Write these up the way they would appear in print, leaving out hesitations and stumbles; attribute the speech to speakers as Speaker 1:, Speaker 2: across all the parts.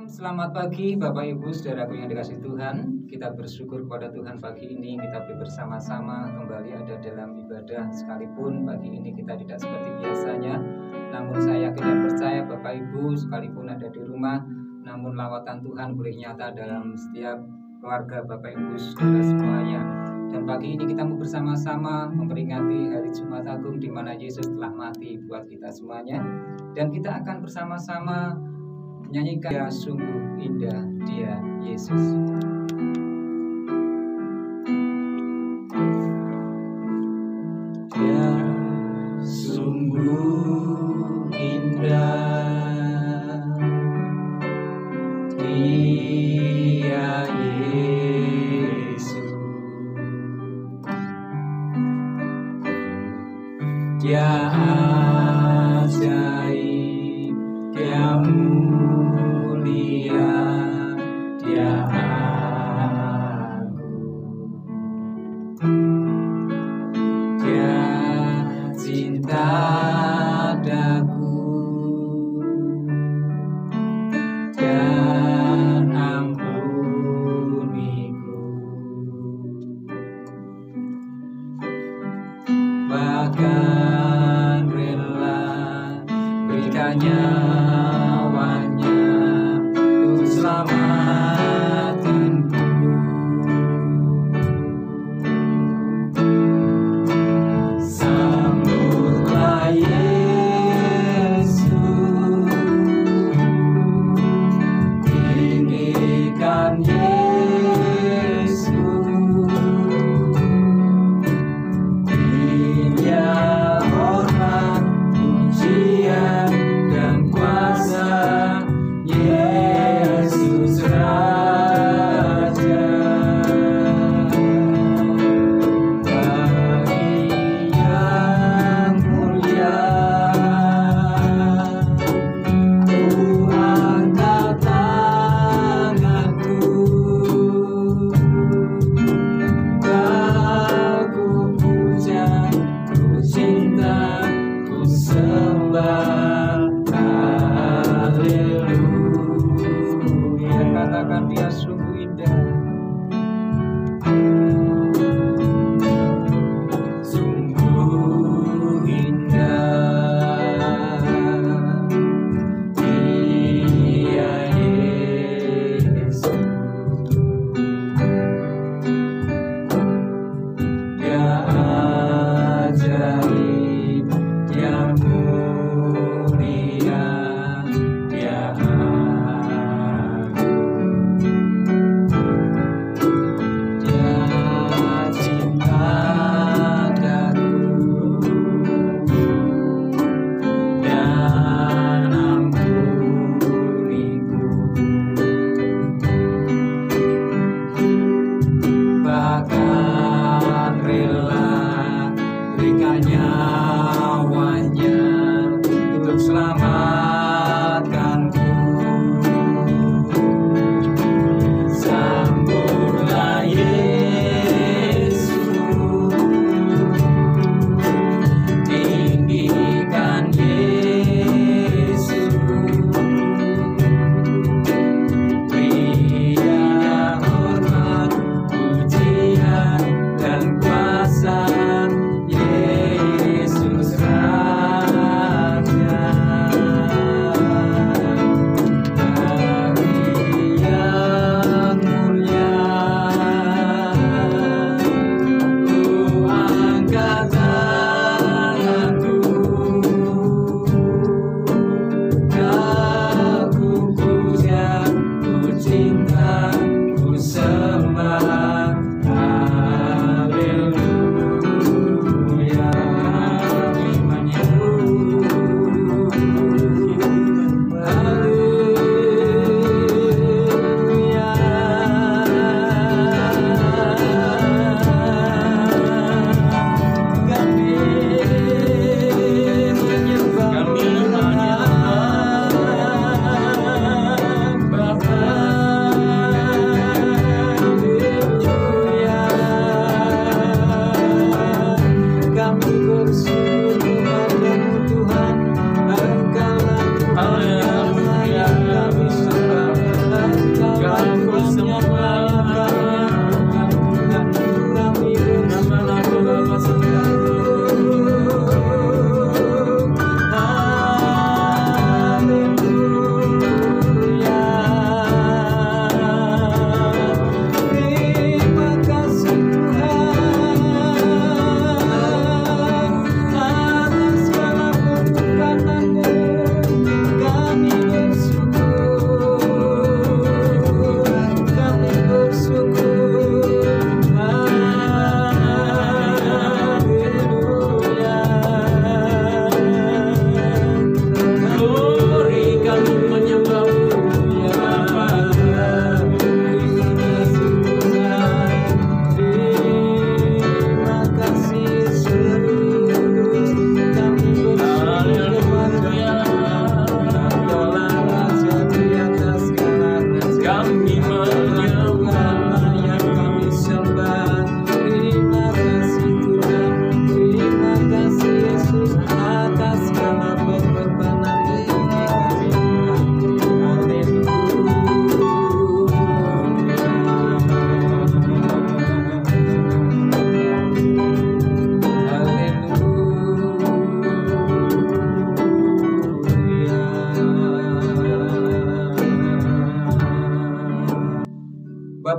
Speaker 1: Selamat pagi Bapak Ibu Saudaraku yang dikasihi Tuhan. Kita bersyukur kepada Tuhan pagi ini kita bersama-sama kembali ada dalam ibadah. Sekalipun pagi ini kita tidak seperti biasanya, namun saya yakin dan percaya Bapak Ibu sekalipun ada di rumah, namun lawatan Tuhan boleh nyata dalam setiap keluarga Bapak Ibu Saudara semuanya. Dan pagi ini kita mau bersama-sama memperingati hari Jumat Agung di mana Yesus telah mati buat kita semuanya. Dan kita akan bersama-sama menyanyikan "Ya sungguh indah Dia Yesus". Ya sungguh indah Dia Yesus, Dia ajaib, Dia mulia, Dia agung, Dia cinta daku dan ampuniku, bahkan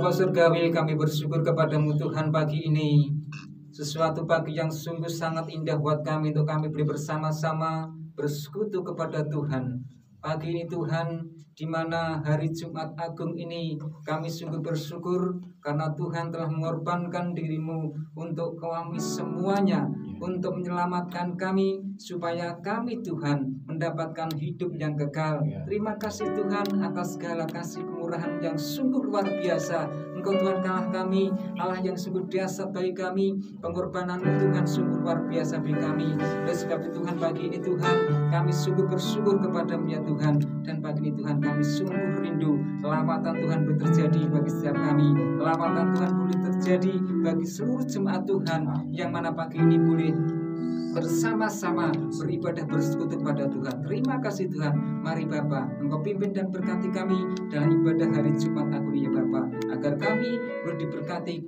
Speaker 1: Bapa Surgawi, kami bersyukur kepadamu Tuhan pagi ini. Sesuatu pagi yang sungguh sangat indah buat kami untuk kami beri bersama-sama bersekutu kepada Tuhan. Pagi ini Tuhan, di mana hari Jumat Agung ini kami sungguh bersyukur karena Tuhan telah mengorbankan dirimu untuk kami semuanya, untuk menyelamatkan kami supaya kami Tuhan mendapatkan hidup yang kekal. Terima kasih Tuhan atas segala kasih kemurahan yang sungguh luar biasa. Engkau Tuhan Allah kami, Allah yang sungguh dahsyat bagi kami. Pengorbananmu Tuhan sungguh luar biasa bagi kami. Oleh sebab itu Tuhan, pagi ini Tuhan kami sungguh bersyukur kepada-Mu ya Tuhan. Dan pagi ini Tuhan kami sungguh rindu lawatan Tuhan boleh terjadi bagi setiap kami. Lawatan Tuhan boleh terjadi bagi seluruh jemaat Tuhan yang mana pagi ini boleh bersama-sama beribadah bersekutu kepada Tuhan. Terima kasih Tuhan. Mari Bapa, Engkau pimpin dan berkati kami dalam ibadah hari Jumat Agung ya Bapa, agar kami boleh diberkati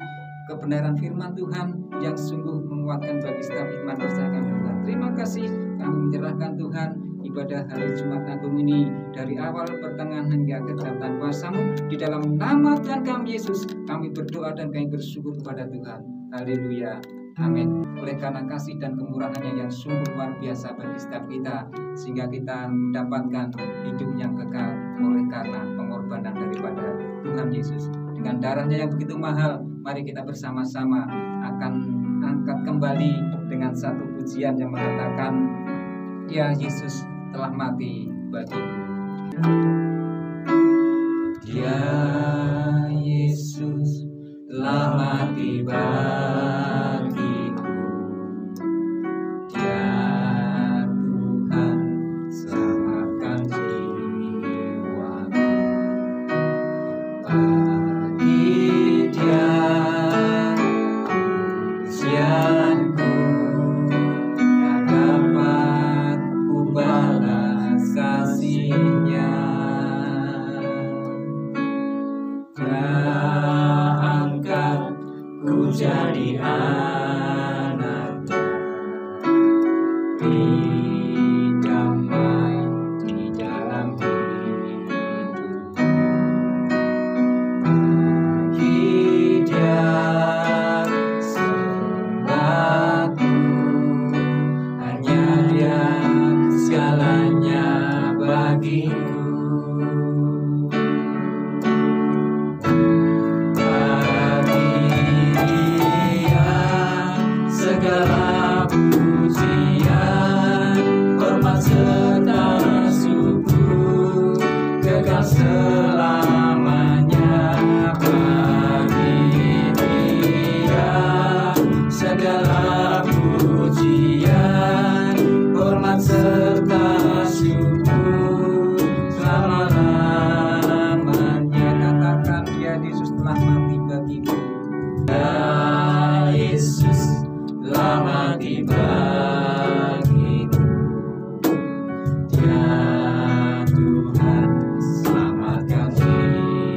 Speaker 1: kebenaran firman Tuhan yang sungguh menguatkan bagi setiap iman bersama kami Tuhan. Terima kasih, kami menyerahkan Tuhan ibadah hari Jumat Agung ini dari awal, pertengahan hingga kedatangan kuasa-Mu. Di dalam nama Tuhan kami Yesus kami berdoa dan kami bersyukur kepada Tuhan. Haleluya. Amin. Oleh karena kasih dan kemurahannya yang sungguh luar biasa bagi setiap kita, sehingga kita mendapatkan hidup yang kekal oleh karena pengorbanan daripada Tuhan Yesus. Dengan darahnya yang begitu mahal, mari kita bersama-sama akan angkat kembali dengan satu pujian yang mengatakan, ya Yesus telah mati bagiku. Ya Yesus telah mati bagiku. Ya Tuhan, selamatkan jiwaku. Bagi Dia usiaku tak dapat ku balas kasih-Nya. Angkat ku jadi anak-Nya, damai di dalam hidup. Bagi Dia sembahku, hanya Dia segalanya bagiku. Segala pujian, hormat serta syukur, kekal selamanya bagi Dia. Segala pujian, hormat serta syukur, selama-lamanya. Katakan, ya Yesus telah mati bagiku. Ya Yesus telah mati bagiku. Ya Tuhan, selamatkan jiwaku.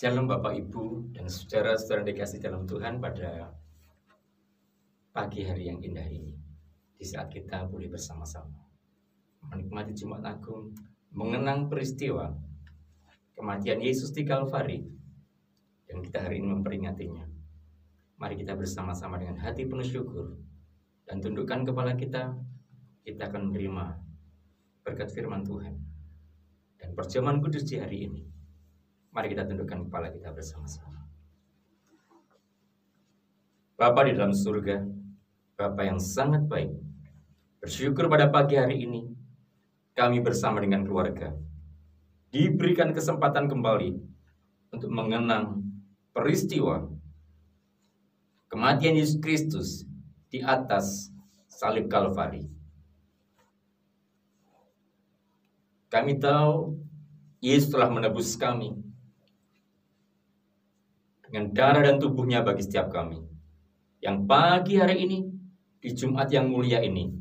Speaker 2: Shalom Bapak Ibu dan saudara-saudara dikasih dalam Tuhan pada pagi hari yang indah ini. Di saat kita boleh bersama-sama menikmati Jumat Agung, mengenang peristiwa kematian Yesus di Kalvari, dan kita hari ini memperingatinya. Mari kita bersama-sama dengan hati penuh syukur dan tundukkan kepala kita akan menerima berkat firman Tuhan dan perjamuan kudus di hari ini. Mari kita tundukkan kepala kita bersama-sama. Bapa di dalam surga, Bapa yang sangat baik, bersyukur pada pagi hari ini kami bersama dengan keluarga diberikan kesempatan kembali untuk mengenang peristiwa kematian Yesus Kristus di atas salib Kalvari. Kami tahu Yesus telah menebus kami dengan darah dan tubuhnya bagi setiap kami. Yang pagi hari ini, di Jumat yang mulia ini,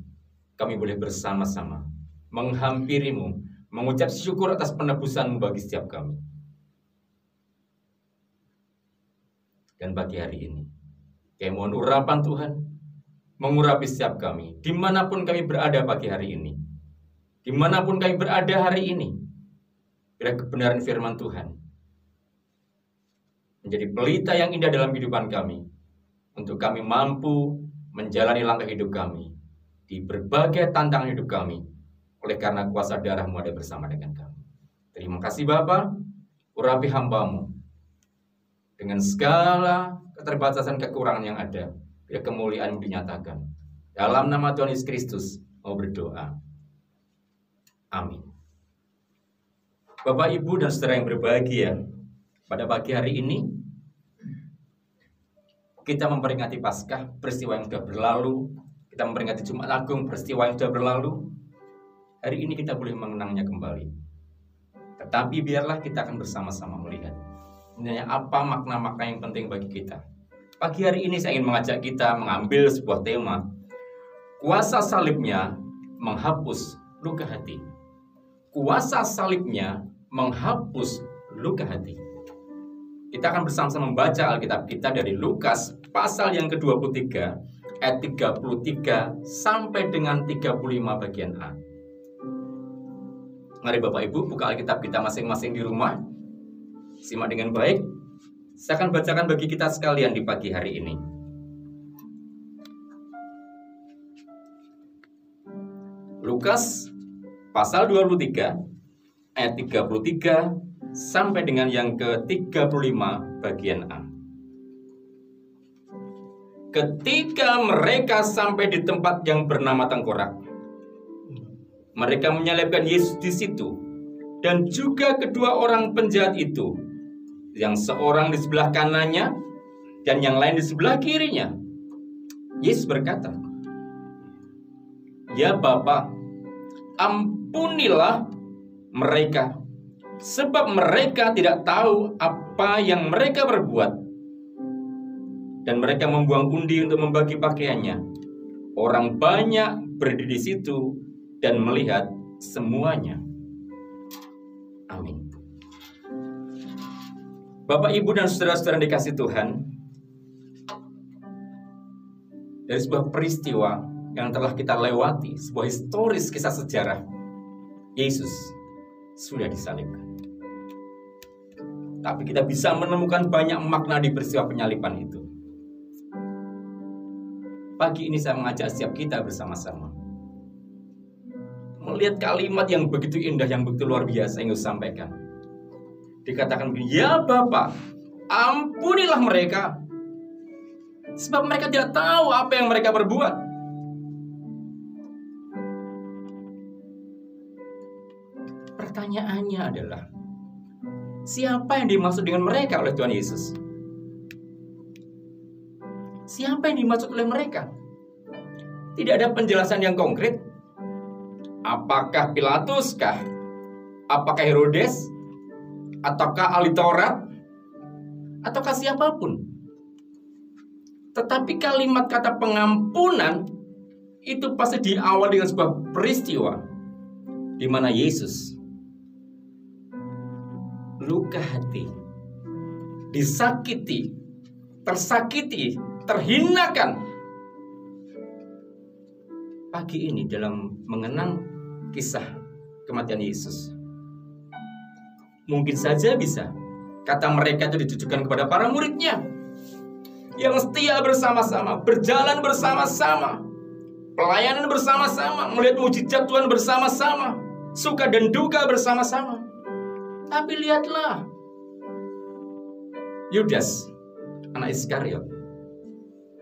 Speaker 2: kami boleh bersama-sama menghampirimu, mengucap syukur atas penebusanmu bagi setiap kami. Dan pagi hari ini, kami mohon urapan Tuhan, mengurapi setiap kami, dimanapun kami berada pagi hari ini, dimanapun kami berada hari ini, biar kebenaran firman Tuhan menjadi pelita yang indah dalam kehidupan kami, untuk kami mampu menjalani langkah hidup kami di berbagai tantangan hidup kami, oleh karena kuasa darah-Mu ada bersama dengan kami. Terima kasih Bapa, urapi hamba-Mu dengan segala keterbatasan kekurangan yang ada, biar kemuliaan-Mu dinyatakan. Dalam nama Tuhan Yesus Kristus mau berdoa. Amin. Bapak, Ibu, dan saudara yang berbahagia, pada pagi hari ini kita memperingati Paskah, peristiwa yang sudah berlalu. Kita memperingati Jumat Agung, peristiwa yang sudah berlalu. Hari ini kita boleh mengenangnya kembali. Tetapi biarlah kita akan bersama-sama melihat sebenarnya apa makna-makna yang penting bagi kita. Pagi hari ini saya ingin mengajak kita mengambil sebuah tema, kuasa salibnya menghapus luka hati. Kuasa salibnya menghapus luka hati. Kita akan bersama-sama membaca Alkitab kita dari Lukas pasal yang ke-23 ayat 33 sampai dengan 35 bagian A. Mari Bapak Ibu buka Alkitab kita masing-masing di rumah. Simak dengan baik. Saya akan bacakan bagi kita sekalian di pagi hari ini. Lukas pasal 23 ayat 33 sampai dengan yang ke-35 bagian A. Ketika mereka sampai di tempat yang bernama Tengkorak, mereka menyalibkan Yesus di situ, dan juga kedua orang penjahat itu, yang seorang di sebelah kanannya dan yang lain di sebelah kirinya. Yesus berkata, "Ya Bapa, ampunilah mereka, sebab mereka tidak tahu apa yang mereka berbuat." Dan mereka membuang undi untuk membagi pakaiannya. Orang banyak berdiri di situ dan melihat semuanya. Amin. Bapak, Ibu, dan saudara-saudara yang dikasih Tuhan, dari sebuah peristiwa yang telah kita lewati, sebuah historis kisah sejarah, Yesus sudah disalibkan. Tapi kita bisa menemukan banyak makna di peristiwa penyaliban itu. Pagi ini saya mengajak setiap kita bersama-sama melihat kalimat yang begitu indah, yang begitu luar biasa yang Yesus sampaikan. Dikatakan begini, "Ya Bapa, ampunilah mereka, sebab mereka tidak tahu apa yang mereka berbuat." Pertanyaannya adalah, siapa yang dimaksud dengan mereka oleh Tuhan Yesus? Siapa yang dimaksud oleh mereka? Tidak ada penjelasan yang konkret. Apakah Pilatus kah? Apakah Herodes? Ataukah ahli Taurat? Ataukah siapapun? Tetapi kalimat kata pengampunan itu pasti diawali dengan sebuah peristiwa di mana Yesus luka hati disakiti, tersakiti, terhinakan. Pagi ini dalam mengenang kisah kematian Yesus, mungkin saja bisa kata mereka itu ditujukan kepada para muridnya yang setia bersama-sama, berjalan bersama-sama, pelayanan bersama-sama, melihat mujizat Tuhan bersama-sama, suka dan duka bersama-sama. Tapi lihatlah, Yudas, anak Iskariot,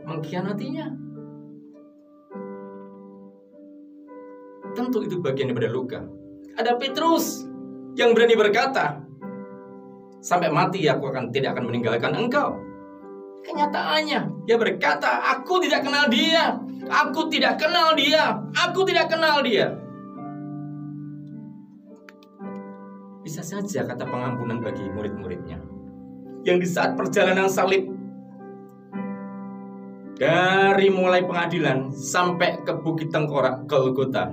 Speaker 2: mengkhianatinya. Tentu itu bagian daripada luka. Ada Petrus yang berani berkata, sampai mati aku tidak akan meninggalkan engkau. Kenyataannya dia berkata, aku tidak kenal dia, aku tidak kenal dia, aku tidak kenal dia. Bisa saja kata pengampunan bagi murid-muridnya yang di saat perjalanan salib, dari mulai pengadilan sampai ke Bukit Tengkorak, Golgota,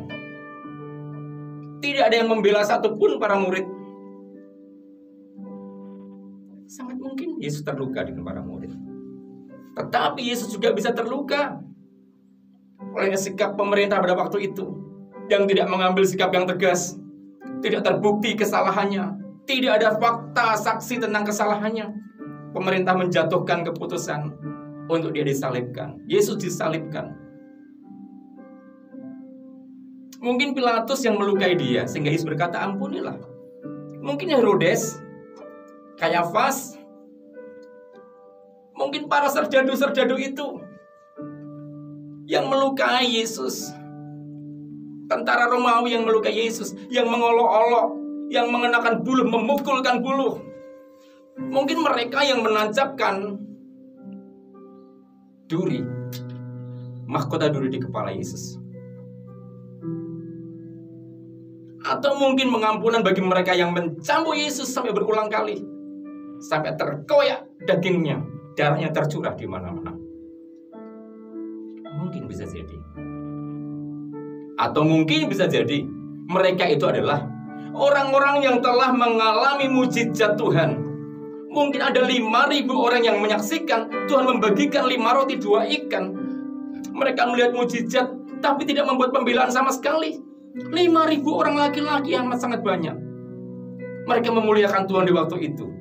Speaker 2: tidak ada yang membela satupun para murid. Sangat mungkin Yesus terluka dengan para murid. Tetapi Yesus juga bisa terluka oleh sikap pemerintah pada waktu itu, yang tidak mengambil sikap yang tegas. Tidak terbukti kesalahannya, tidak ada fakta saksi tentang kesalahannya. Pemerintah menjatuhkan keputusan untuk dia disalibkan. Yesus disalibkan. Mungkin Pilatus yang melukai dia sehingga Yesus berkata, ampunilah. Mungkin Herodes, Kayafas, mungkin para serdadu-serdadu itu yang melukai Yesus. Tentara Romawi yang melukai Yesus, yang mengolok-olok, yang mengenakan buluh, memukulkan buluh. Mungkin mereka yang menancapkan duri, mahkota duri di kepala Yesus. Atau mungkin pengampunan bagi mereka yang mencambuk Yesus sampai berulang kali, sampai terkoyak dagingnya, darahnya tercurah di mana-mana. Mungkin bisa jadi. Atau mungkin bisa jadi mereka itu adalah orang-orang yang telah mengalami mujizat Tuhan. Mungkin ada 5.000 orang yang menyaksikan Tuhan membagikan 5 roti 2 ikan. Mereka melihat mujizat tapi tidak membuat pembelaan sama sekali. 5.000 orang laki-laki yang sangat banyak. Mereka memuliakan Tuhan di waktu itu.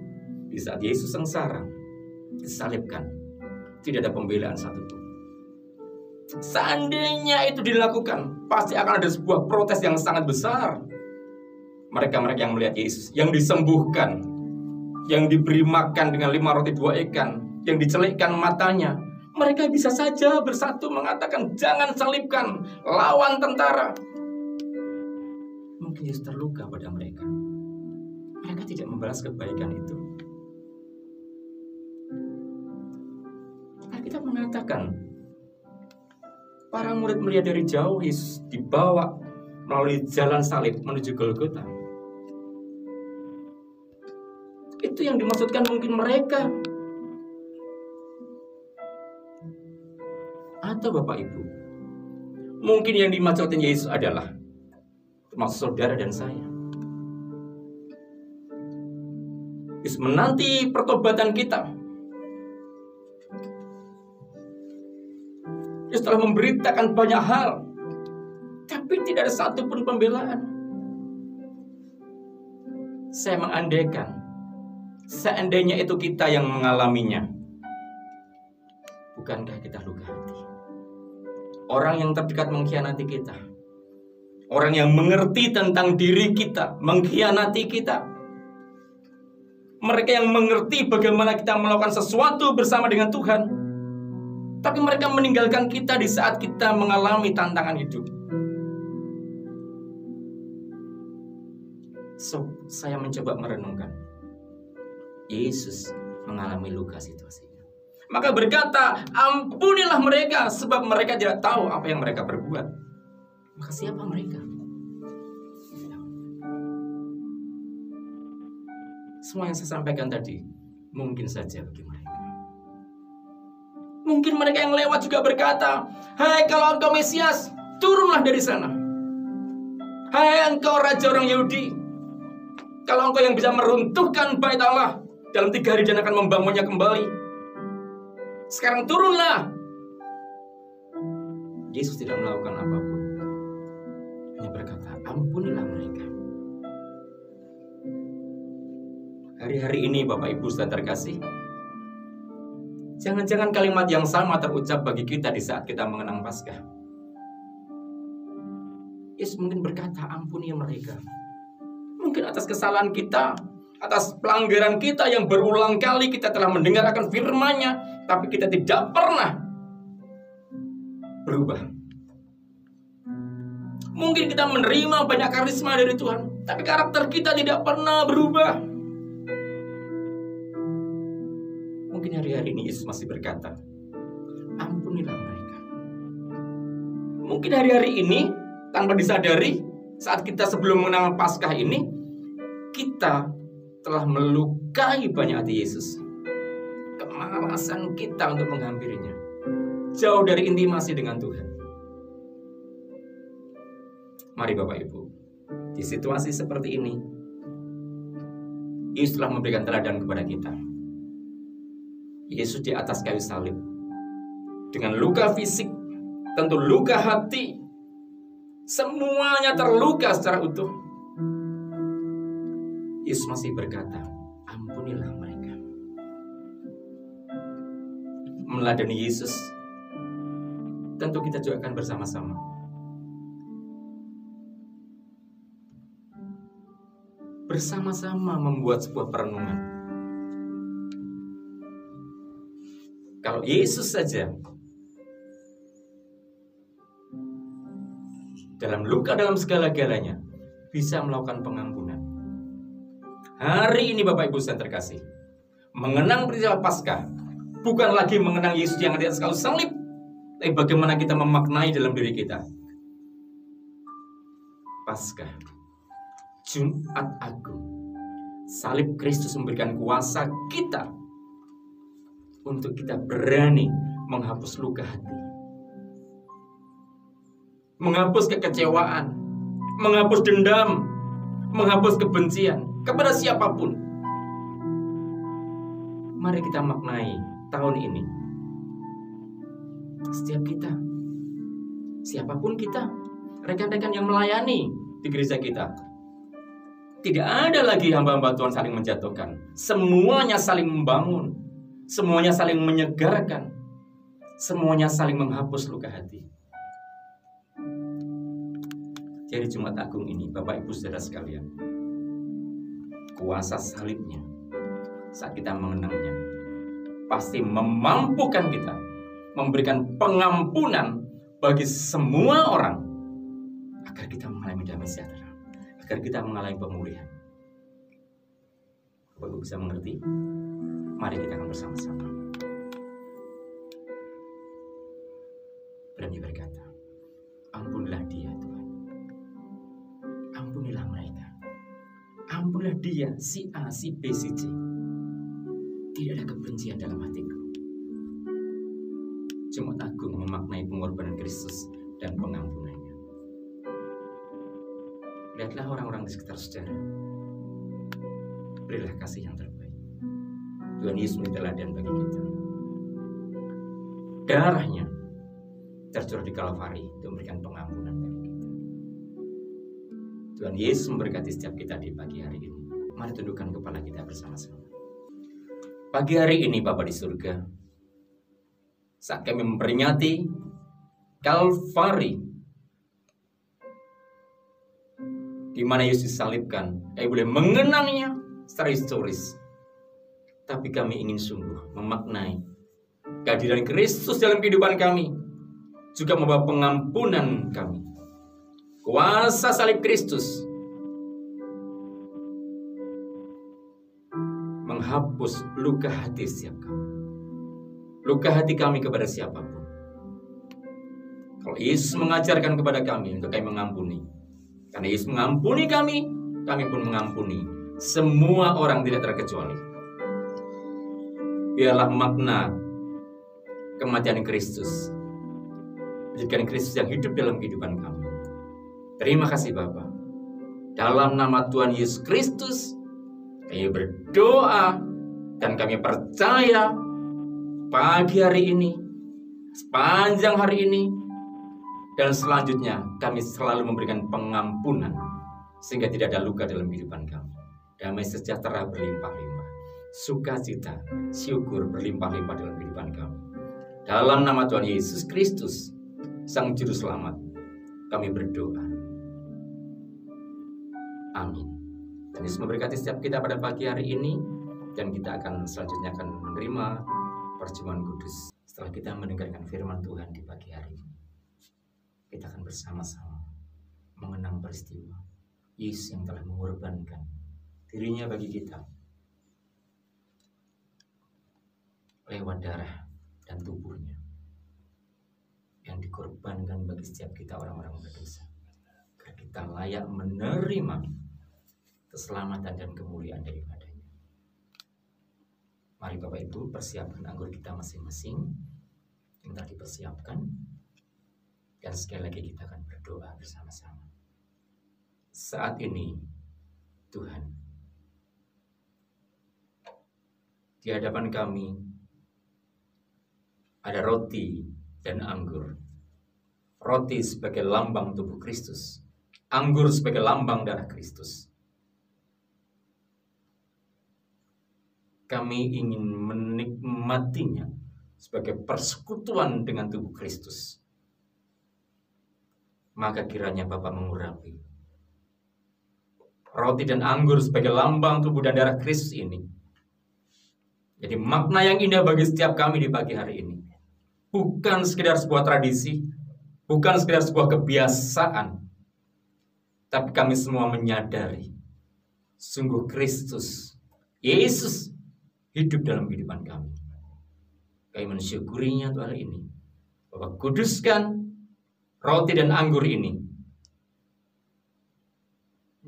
Speaker 2: Di saat Yesus sengsara, disalibkan, tidak ada pembelaan satupun. Seandainya itu dilakukan, pasti akan ada sebuah protes yang sangat besar. Mereka-mereka yang melihat Yesus, yang disembuhkan, yang diberi makan dengan 5 roti 2 ikan, yang dicelikkan matanya, mereka bisa saja bersatu mengatakan, jangan salibkan, lawan tentara. Mungkin Yesus terluka pada mereka. Mereka tidak membalas kebaikan itu. Alkitab mengatakan, para murid melihat dari jauh Yesus dibawa melalui jalan salib menuju Golgota. Itu yang dimaksudkan mungkin mereka. Atau Bapak Ibu, mungkin yang dimaksudkan Yesus adalah termasuk saudara dan saya. Yesus menanti pertobatan kita. Yesus telah memberitakan banyak hal, tapi tidak ada satupun pembelaan. Saya mengandaikan, seandainya itu kita yang mengalaminya, bukankah kita luka hati? Orang yang terdekat mengkhianati kita, orang yang mengerti tentang diri kita mengkhianati kita, mereka yang mengerti bagaimana kita melakukan sesuatu bersama dengan Tuhan, tapi mereka meninggalkan kita di saat kita mengalami tantangan hidup. Saya mencoba merenungkan. Yesus mengalami luka situasinya. Maka berkata, ampunilah mereka, sebab mereka tidak tahu apa yang mereka perbuat. Maka siapa mereka? Semua yang saya sampaikan tadi mungkin saja bagi mereka. Mungkin mereka yang lewat juga berkata, hai kalau engkau Mesias, turunlah dari sana. Hai engkau Raja orang Yahudi, kalau engkau yang bisa meruntuhkan bait Allah, dalam 3 hari dan akan membangunnya kembali. Sekarang turunlah. Yesus tidak melakukan apapun, hanya berkata, ampunilah mereka. Hari-hari ini Bapak Ibu Saudara terkasih, jangan-jangan kalimat yang sama terucap bagi kita di saat kita mengenang Paskah. Yesus mungkin berkata, ampuni mereka. Mungkin atas kesalahan kita, atas pelanggaran kita yang berulang kali kita telah mendengar akan firman-Nya, tapi kita tidak pernah berubah. Mungkin kita menerima banyak karisma dari Tuhan, tapi karakter kita tidak pernah berubah. Mungkin hari-hari ini Yesus masih berkata, ampunilah mereka. Mungkin hari-hari ini tanpa disadari, saat kita sebelum mengenang Paskah ini, kita telah melukai banyak hati Yesus. Kemalasan kita untuk menghampirinya, jauh dari intimasi dengan Tuhan. Mari Bapak Ibu, di situasi seperti ini, Yesus telah memberikan teladan kepada kita. Yesus di atas kayu salib, dengan luka fisik, tentu luka hati, semuanya terluka secara utuh. Yesus masih berkata, ampunilah mereka. Meladani Yesus, tentu kita juga akan bersama-sama membuat sebuah perenungan. Kalau Yesus saja dalam luka dalam segala-galanya bisa melakukan pengampunan. Hari ini Bapak Ibu Saudara terkasih, mengenang peristiwa Paskah bukan lagi mengenang Yesus yang di atas kayu salib, tapi bagaimana kita memaknai dalam diri kita. Paskah, Jumat Agung, salib Kristus memberikan kuasa kita untuk kita berani menghapus luka hati, menghapus kekecewaan, menghapus dendam, menghapus kebencian kepada siapapun. Mari kita maknai tahun ini. Setiap kita, siapapun kita, rekan-rekan yang melayani di gereja kita, tidak ada lagi hamba-hamba Tuhan saling menjatuhkan. Semuanya saling membangun, semuanya saling menyegarkan, semuanya saling menghapus luka hati. Jadi Jumat Agung ini, Bapak Ibu Saudara sekalian, kuasa salibnya saat kita mengenangnya pasti memampukan kita memberikan pengampunan bagi semua orang, agar kita mengalami damai sejahtera, agar kita mengalami pemulihan. Bapak Ibu bisa mengerti? Mari kita akan bersama-sama berani berkata, ampunilah dia Tuhan, ampunilah mereka, ampunilah dia, si A, si B, si C. Tidak ada kebencian dalam hatiku. Jumat Agung memaknai pengorbanan Kristus dan pengampunannya. Lihatlah orang-orang di sekitar saudara, berilah kasih yang terbaik. Tuhan Yesus menjadi teladan bagi kita. Darahnya tercurah di Kalvari untuk memberikan pengampunan bagi kita. Tuhan Yesus memberkati setiap kita di pagi hari ini. Mari tundukkan kepala kita bersama-sama. Pagi hari ini Bapa di surga, saat kami memperingati Kalvari, di mana Yesus disalibkan, kami boleh mengenangnya secara historis. Tapi kami ingin sungguh memaknai kehadiran Kristus dalam kehidupan kami, juga membawa pengampunan kami. Kuasa salib Kristus menghapus luka hati setiap kami, luka hati kami kepada siapapun. Kalau Yesus mengajarkan kepada kami untuk kami mengampuni, karena Yesus mengampuni kami pun mengampuni semua orang tidak terkecuali. Biarlah makna kematian Kristus menjadikan Kristus yang hidup dalam kehidupan kami. Terima kasih Bapa. Dalam nama Tuhan Yesus Kristus, kami berdoa Dan kami percaya pagi hari ini, sepanjang hari ini, dan selanjutnya kami selalu memberikan pengampunan sehingga tidak ada luka dalam kehidupan kami. Damai sejahtera berlimpah-limpah, sukacita, syukur berlimpah-limpah dalam kehidupan kami. Dalam nama Tuhan Yesus Kristus, Sang Juru Selamat, kami berdoa. Amin. Dan Yesus memberkati setiap kita pada pagi hari ini, dan kita akan selanjutnya akan menerima perjamuan kudus setelah kita mendengarkan firman Tuhan di pagi hari ini. Kita akan bersama-sama mengenang peristiwa Yesus yang telah mengorbankan dirinya bagi kita lewat darah dan tubuhnya yang dikorbankan bagi setiap kita orang-orang berdosa, agar kita layak menerima keselamatan dan kemuliaan daripadanya. Mari Bapak Ibu persiapkan anggur kita masing-masing yang telah dipersiapkan, dan sekali lagi kita akan berdoa bersama-sama. Saat ini Tuhan, di hadapan kami ada roti dan anggur. Roti sebagai lambang tubuh Kristus, anggur sebagai lambang darah Kristus. Kami ingin menikmatinya sebagai persekutuan dengan tubuh Kristus. Maka kiranya Bapa mengurapi roti dan anggur sebagai lambang tubuh dan darah Kristus ini. Jadi makna yang indah bagi setiap kami di pagi hari ini. Bukan sekedar sebuah tradisi, bukan sekedar sebuah kebiasaan, tapi kami semua menyadari sungguh Kristus, Yesus, hidup dalam kehidupan kami. Kami mensyukurinya Tuhan ini. Bapak kuduskan roti dan anggur ini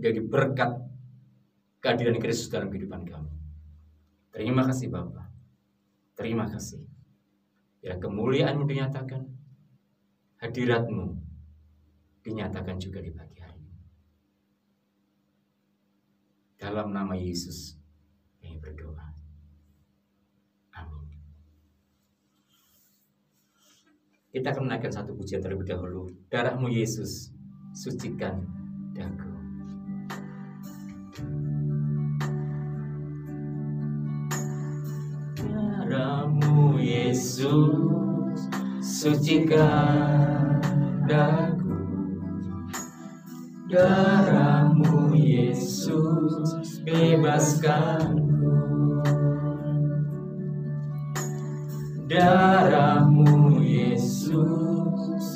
Speaker 2: menjadi berkat kehadiran Kristus dalam kehidupan kami. Terima kasih Bapa. Terima kasih. Ya, kemuliaan-Mu dinyatakan, hadirat-Mu dinyatakan juga di pagi hari ini. Dalam nama Yesus kami berdoa. Amin. Kita akan menaikkan satu pujian terlebih dahulu. Darah-Mu Yesus, sucikan daku. Darah-Mu Yesus, sucikan daku. Darah-Mu Yesus, bebaskanku. Darah-Mu Yesus,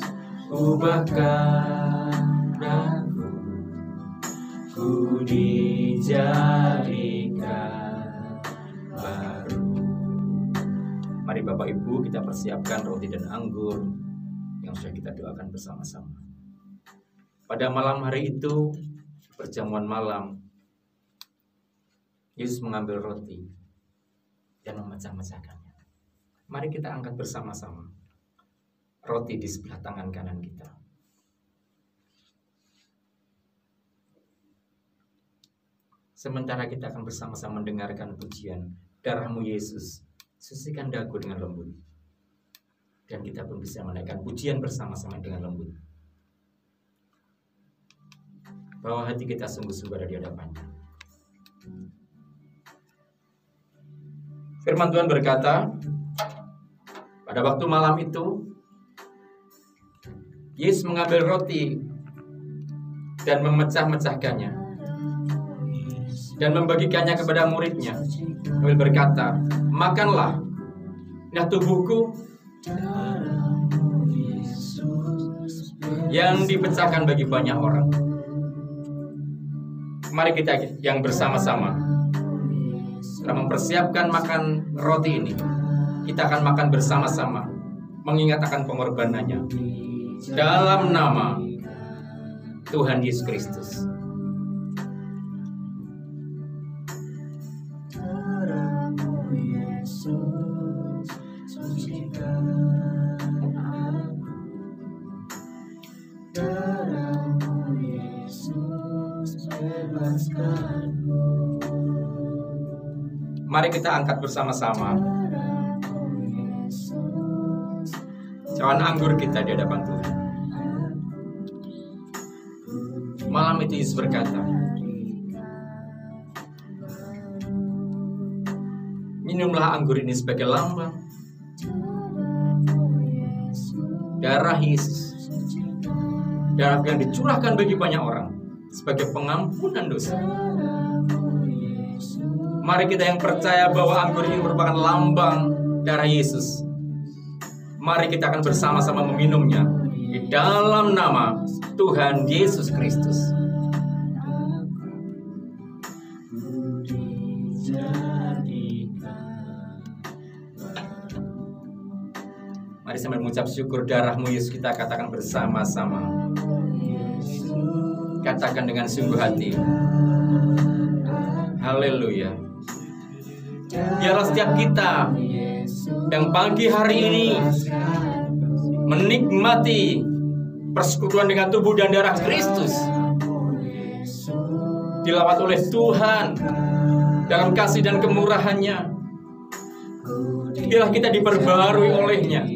Speaker 2: ubahkan aku. Ku dijadikan baru. Mari Bapak Ibu kita persiapkan roti dan anggur yang sudah kita doakan bersama-sama. Pada malam hari itu, perjamuan malam, Yesus mengambil roti dan memecah-mecahkannya. Mari kita angkat bersama-sama roti di sebelah tangan kanan kita. Sementara kita akan bersama-sama mendengarkan pujian Darah-Mu Yesus, sucikan daku dengan lembut. Dan kita pun bisa menaikkan pujian bersama-sama dengan lembut. Bahwa hati kita sungguh-sungguh ada di hadapannya. Firman Tuhan berkata, pada waktu malam itu, Yesus mengambil roti dan memecah-mecahkannya dan membagikannya kepada muridnya. Sambil berkata, makanlah, inilah tubuhku yang dipecahkan bagi banyak orang. Mari kita yang bersama-sama setelah mempersiapkan makan roti ini, kita akan makan bersama-sama mengingat akan pengorbanannya dalam nama Tuhan Yesus Kristus. Mari kita angkat bersama-sama cawan anggur kita di hadapan Tuhan. Malam itu Yesus berkata, minumlah anggur ini sebagai lambang darah Yesus, darah yang dicurahkan bagi banyak orang sebagai pengampunan dosa. Mari kita yang percaya bahwa anggur ini merupakan lambang darah Yesus, mari kita akan bersama-sama meminumnya di dalam nama Tuhan Yesus Kristus. Mari sambil mengucap syukur darah-Mu Yesus, kita katakan bersama-sama. Katakan dengan sungguh hati. Haleluya. Biarlah setiap kita yang pagi hari ini menikmati persekutuan dengan tubuh dan darah Kristus, dilawat oleh Tuhan dalam kasih dan kemurahan-Nya. Biarlah kita diperbarui oleh-Nya,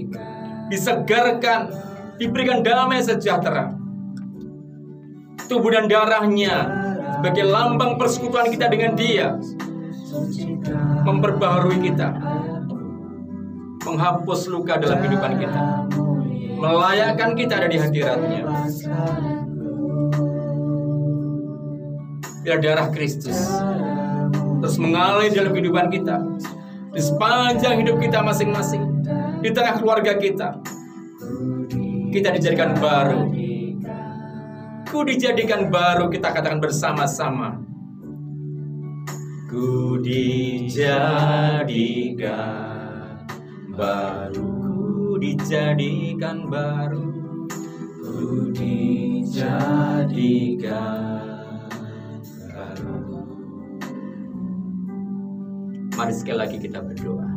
Speaker 2: disegarkan, diberikan damai sejahtera. Tubuh dan darah-Nya sebagai lambang persekutuan kita dengan Dia, memperbaharui kita, menghapus luka dalam kehidupan kita, melayakkan kita ada di hadirat-Nya. Biar darah Kristus terus mengalir dalam kehidupan kita, di sepanjang hidup kita masing-masing, di tengah keluarga kita. Kita dijadikan baru. Ku dijadikan baru, kita katakan bersama-sama. Ku dijadikan baru, ku dijadikan baru, ku dijadikan baru. Mari sekali lagi kita berdoa.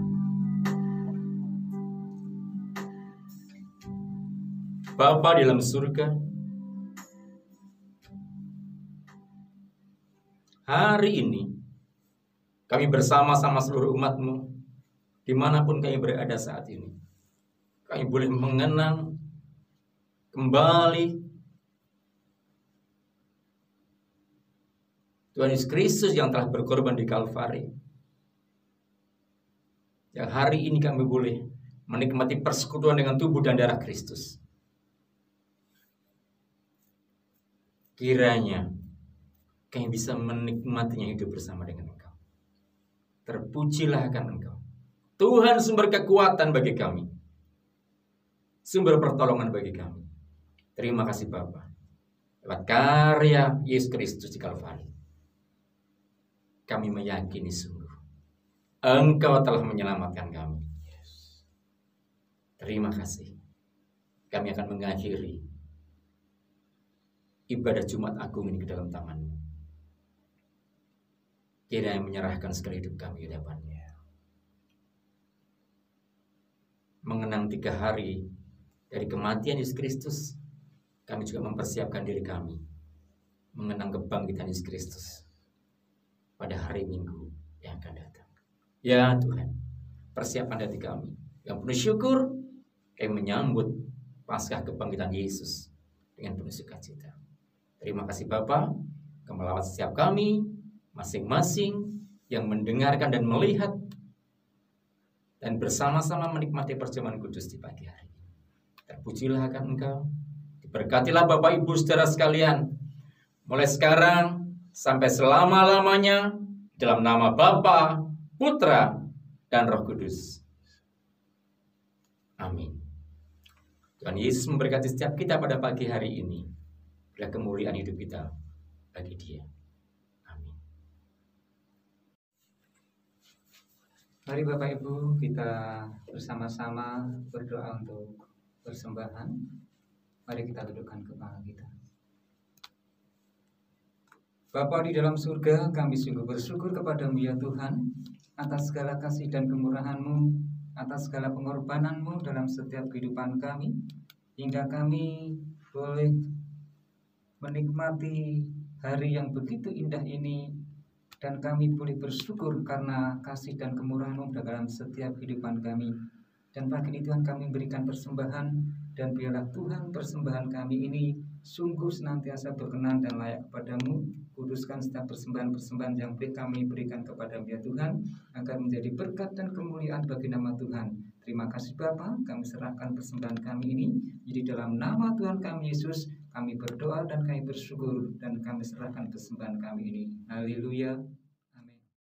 Speaker 2: Bapa di dalam surga, hari ini kami bersama-sama seluruh umat-Mu, dimanapun kami berada saat ini, kami boleh mengenang kembali Tuhan Yesus Kristus yang telah berkorban di Kalvari. Yang hari ini kami boleh menikmati persekutuan dengan tubuh dan darah Kristus. Kiranya kami bisa menikmatinya hidup bersama dengan Engkau. Terpujilah akan Engkau, Tuhan, sumber kekuatan bagi kami, sumber pertolongan bagi kami. Terima kasih Bapa, lewat karya Yesus Kristus di Kalvari, kami meyakini sungguh Engkau telah menyelamatkan kami. Terima kasih. Kami akan mengakhiri ibadah Jumat Agung ini ke dalam tangan-Mu. Kiranya menyerahkan segala hidup kami di hadapan-Nya. Mengenang 3 hari dari kematian Yesus Kristus, kami juga mempersiapkan diri kami mengenang kebangkitan Yesus Kristus pada hari Minggu yang akan datang. Ya Tuhan, persiapkan hati kami yang penuh syukur, kami menyambut Paskah kebangkitan Yesus dengan penuh sukacita. Terima kasih Bapa, Kau melawat setiap kami masing-masing yang mendengarkan dan melihat dan bersama-sama menikmati perjamuan kudus di pagi hari. Terpujilah akan Engkau, diberkatilah Bapak Ibu saudara sekalian, mulai sekarang sampai selama-lamanya, dalam nama Bapa, Putra, dan Roh Kudus. Amin. Tuhan Yesus memberkati setiap kita pada pagi hari ini. Bila kemuliaan hidup kita bagi Dia. Amin.
Speaker 1: Mari Bapak Ibu, kita bersama-sama berdoa untuk persembahan. Mari kita dudukkan kepala kita. Bapa di dalam surga, kami sungguh bersyukur kepada-Mu ya Tuhan, atas segala kasih dan kemurahan-Mu, atas segala pengorbanan-Mu dalam setiap kehidupan kami, hingga kami boleh menikmati hari yang begitu indah ini dan kami boleh bersyukur karena kasih dan kemurahan-Mu dalam setiap kehidupan kami. Dan pagi ini Tuhan kami berikan persembahan, dan biarlah Tuhan persembahan kami ini sungguh senantiasa berkenan dan layak kepadamu. Kuduskan setiap persembahan-persembahan yang kami berikan kepada-Mu ya Tuhan, agar menjadi berkat dan kemuliaan bagi nama Tuhan. Terima kasih Bapa, kami serahkan persembahan kami ini. Jadi dalam nama Tuhan kami Yesus, kami berdoa dan kami bersyukur, dan kami serahkan persembahan kami ini. Haleluya.